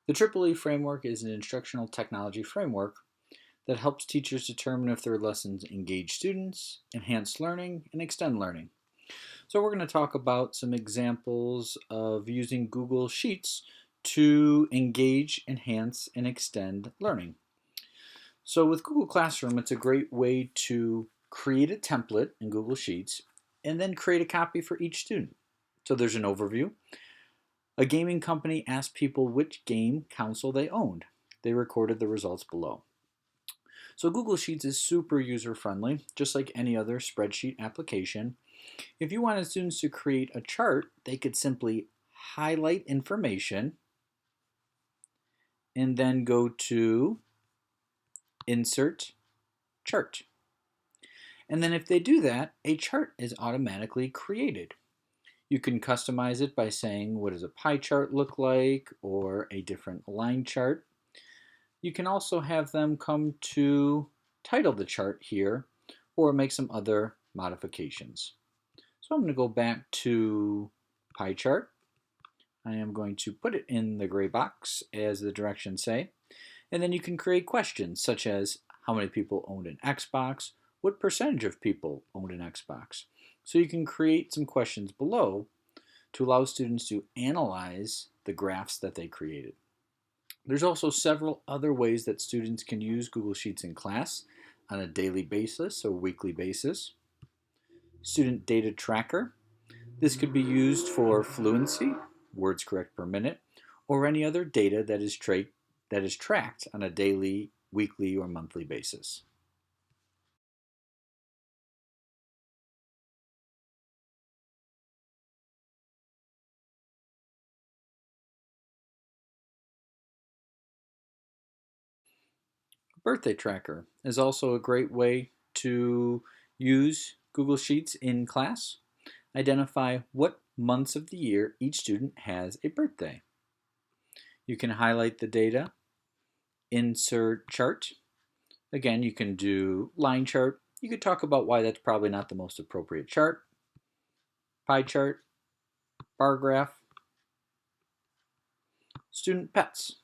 The EEE framework is an instructional technology framework that helps teachers determine if their lessons engage students, enhance learning, and extend learning. So we're going to talk about some examples of using Google Sheets to engage, enhance, and extend learning. So with Google Classroom, it's a great way to create a template in Google Sheets and then create a copy for each student. So there's an overview. A gaming company asked people which game console they owned. They recorded the results below. So Google Sheets is super user-friendly, just like any other spreadsheet application. If you wanted students to create a chart, they could simply highlight information and then go to Insert Chart. And then if they do that, a chart is automatically created. You can customize it by saying, what does a pie chart look like, or a different line chart. You can also have them come to title the chart here, or make some other modifications. So I'm going to go back to pie chart. I am going to put it in the gray box as the directions say. And then you can create questions such as how many people owned an Xbox, what percentage of people owned an Xbox. So you can create some questions below to allow students to analyze the graphs that they created. There's also several other ways that students can use Google Sheets in class on a daily basis or weekly basis. Student data tracker. This could be used for fluency, words correct per minute, or any other data that is tracked on a daily, weekly, or monthly basis. Birthday tracker is also a great way to use Google Sheets in class. Identify what months of the year each student has a birthday. You can highlight the data, insert chart. Again, you can do line chart. You could talk about why that's probably not the most appropriate chart. Pie chart, bar graph, student pets.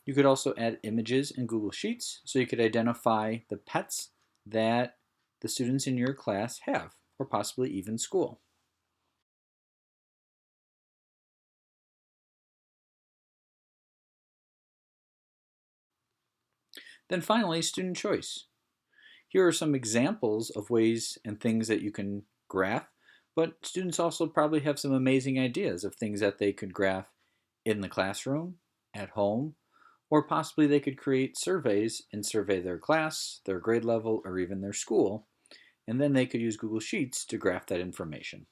You could also add images in Google Sheets so you could identify the pets that the students in your class have, or possibly even school. Then finally, student choice. Here are some examples of ways and things that you can graph, but students also probably have some amazing ideas of things that they could graph in the classroom, at home, or possibly they could create surveys and survey their class, their grade level, or even their school, and then they could use Google Sheets to graph that information.